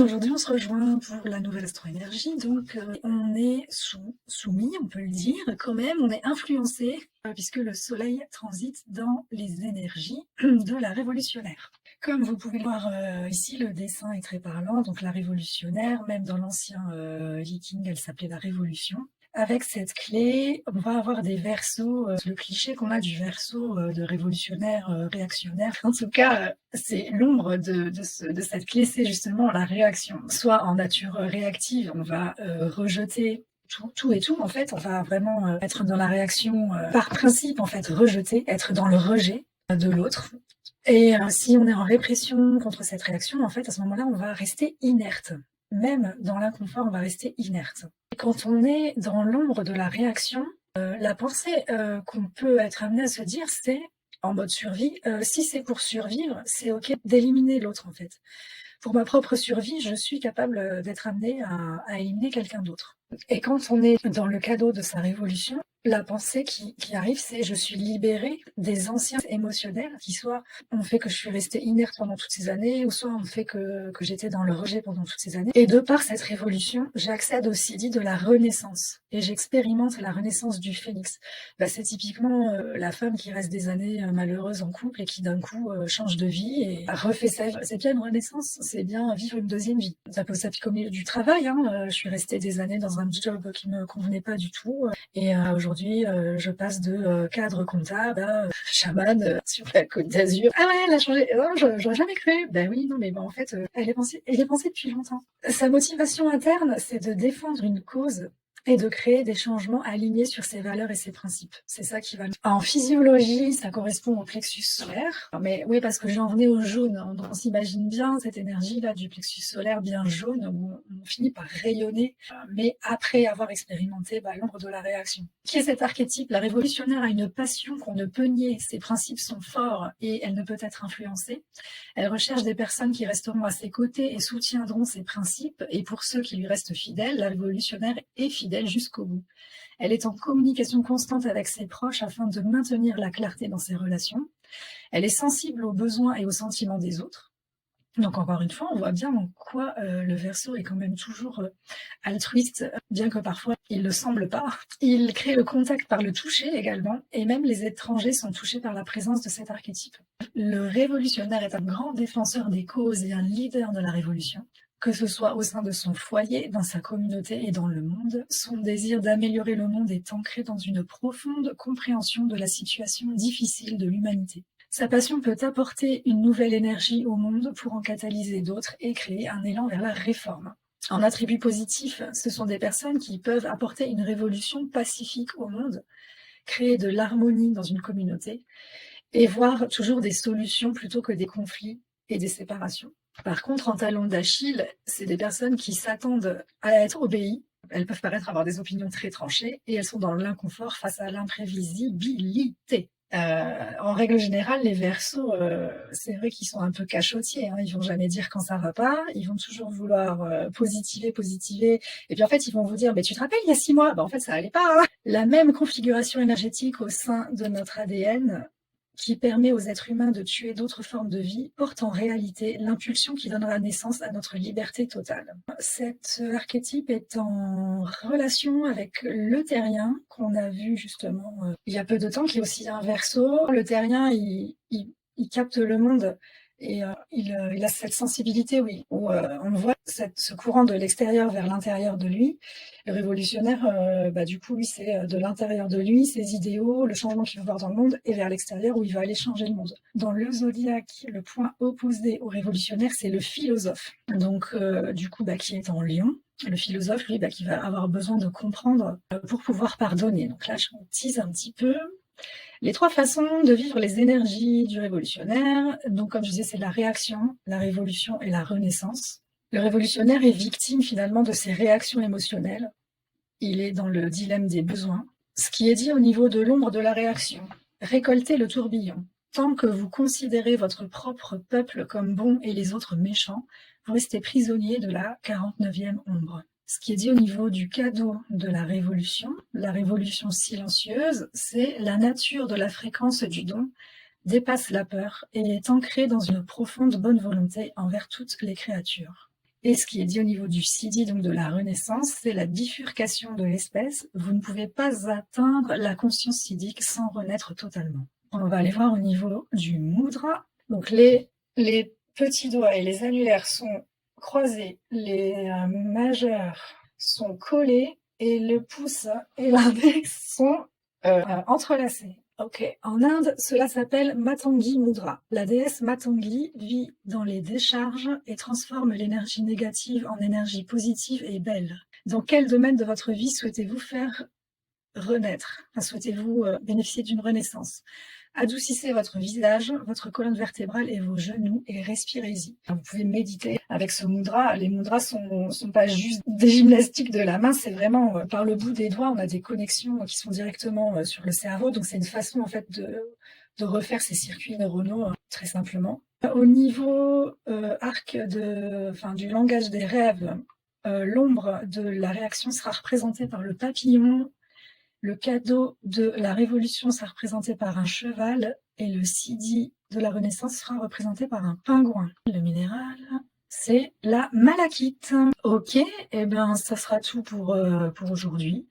Aujourd'hui, on se rejoint pour la nouvelle astro-énergie. Donc, on est soumis, on peut le dire, quand même, on est influencé, puisque le soleil transite dans les énergies de la révolutionnaire. Comme vous pouvez le voir ici, le dessin est très parlant. Donc, la révolutionnaire, même dans l'ancien viking, elle s'appelait la révolution. Avec cette clé, on va avoir des versos, le cliché qu'on a du verso de révolutionnaire, réactionnaire. En tout cas, c'est l'ombre de cette clé, c'est justement la réaction. Soit en nature réactive, on va rejeter tout et tout. En fait, on va vraiment être dans la réaction par principe, en fait, rejeter, être dans le rejet de l'autre. Et si on est en répression contre cette réaction, en fait, à ce moment-là, on va rester inerte. Même dans l'inconfort, on va rester inerte. Quand on est dans l'ombre de la réaction, la pensée qu'on peut être amené à se dire, c'est en mode survie, si c'est pour survivre, c'est ok d'éliminer l'autre en fait. Pour ma propre survie, je suis capable d'être amené à éliminer quelqu'un d'autre. Et quand on est dans le cadeau de sa révolution, la pensée qui arrive, c'est je suis libérée des anciens émotionnels qui soit ont fait que je suis restée inerte pendant toutes ces années, ou soit ont fait que j'étais dans le rejet pendant toutes ces années. Et de par cette révolution, j'accède aussi dit de la renaissance. Et j'expérimente la renaissance du phénix. C'est typiquement la femme qui reste des années malheureuse en couple et qui d'un coup change de vie et refait sa vie. C'est bien une renaissance, c'est bien vivre une deuxième vie. Ça peut s'appliquer comme du travail. Je suis restée des années dans un job qui me convenait pas du tout. Et aujourd'hui, je passe de cadre comptable à chaman sur la Côte d'Azur. Ah ouais, elle a changé. Oh, j'aurais jamais cru. Ben oui, non, mais bon, en fait, elle est pensée depuis longtemps. Sa motivation interne, c'est de défendre une cause et de créer des changements alignés sur ses valeurs et ses principes. C'est ça qui va... En physiologie, ça correspond au plexus solaire. Mais oui, parce que j'en venais au jaune. On s'imagine bien cette énergie-là du plexus solaire bien jaune où on finit par rayonner, mais après avoir expérimenté l'ombre de la réaction. Qui est cet archétype? La révolutionnaire a une passion qu'on ne peut nier. Ses principes sont forts et elle ne peut être influencée. Elle recherche des personnes qui resteront à ses côtés et soutiendront ses principes. Et pour ceux qui lui restent fidèles, la révolutionnaire est fidèle jusqu'au bout. Elle est en communication constante avec ses proches afin de maintenir la clarté dans ses relations. Elle est sensible aux besoins et aux sentiments des autres. Donc encore une fois, on voit bien en quoi le Verseau est quand même toujours altruiste, bien que parfois il ne le semble pas. Il crée le contact par le toucher également, et même les étrangers sont touchés par la présence de cet archétype. Le révolutionnaire est un grand défenseur des causes et un leader de la révolution. Que ce soit au sein de son foyer, dans sa communauté et dans le monde, son désir d'améliorer le monde est ancré dans une profonde compréhension de la situation difficile de l'humanité. Sa passion peut apporter une nouvelle énergie au monde pour en catalyser d'autres et créer un élan vers la réforme. En attribut positif, ce sont des personnes qui peuvent apporter une révolution pacifique au monde, créer de l'harmonie dans une communauté et voir toujours des solutions plutôt que des conflits et des séparations. Par contre, en talon d'Achille, c'est des personnes qui s'attendent à être obéies. Elles peuvent paraître avoir des opinions très tranchées et elles sont dans l'inconfort face à l'imprévisibilité. En règle générale, les Verseaux, c'est vrai qu'ils sont un peu cachotiers. Ils vont jamais dire quand ça va pas. Ils vont toujours vouloir positiver. Et puis en fait, ils vont vous dire, mais tu te rappelles, il y a 6 mois, en fait, ça allait pas. La même configuration énergétique au sein de notre ADN qui permet aux êtres humains de tuer d'autres formes de vie, porte en réalité l'impulsion qui donnera naissance à notre liberté totale. Cet archétype est en relation avec le terrien, qu'on a vu justement il y a peu de temps, qui est aussi un Verseau. Le terrien, il capte le monde et il a cette sensibilité, oui, où on voit ce courant de l'extérieur vers l'intérieur de lui. Le révolutionnaire, du coup, lui, c'est de l'intérieur de lui, ses idéaux, le changement qu'il veut voir dans le monde, et vers l'extérieur où il va aller changer le monde. Dans le zodiaque, le point opposé au révolutionnaire, c'est le philosophe. Donc, du coup, qui est en Lion. Le philosophe, lui, qui va avoir besoin de comprendre pour pouvoir pardonner. Donc là, je vous tease un petit peu. Les 3 façons de vivre les énergies du révolutionnaire, donc comme je disais, c'est la réaction, la révolution et la renaissance. Le révolutionnaire est victime finalement de ses réactions émotionnelles. Il est dans le dilemme des besoins. Ce qui est dit au niveau de l'ombre de la réaction, récoltez le tourbillon. Tant que vous considérez votre propre peuple comme bon et les autres méchants, vous restez prisonnier de la 49e ombre. Ce qui est dit au niveau du cadeau de la révolution silencieuse, c'est la nature de la fréquence du don dépasse la peur et est ancrée dans une profonde bonne volonté envers toutes les créatures. Et ce qui est dit au niveau du Siddhi, donc de la renaissance, c'est la bifurcation de l'espèce. Vous ne pouvez pas atteindre la conscience siddhique sans renaître totalement. On va aller voir au niveau du mudra. Donc les petits doigts et les annulaires sont croisés, les majeurs sont collés et le pouce et l'index sont entrelacés. Ok, en Inde, cela s'appelle Matangi Mudra. La déesse Matangi vit dans les décharges et transforme l'énergie négative en énergie positive et belle. Dans quel domaine de votre vie souhaitez-vous faire renaître? Souhaitez-vous bénéficier d'une renaissance? Adoucissez votre visage, votre colonne vertébrale et vos genoux et respirez-y. Vous pouvez méditer avec ce mudra. Les mudras sont pas juste des gymnastiques de la main, c'est vraiment par le bout des doigts, on a des connexions qui sont directement sur le cerveau. Donc c'est une façon en fait de refaire ces circuits neuronaux très simplement. Au niveau arc du langage des rêves, l'ombre de la réaction sera représentée par le papillon. Le cadeau de la Révolution sera représenté par un cheval et le Siddhi de la Renaissance sera représenté par un pingouin. Le minéral, c'est la malachite. Ok, et ben ça sera tout pour aujourd'hui.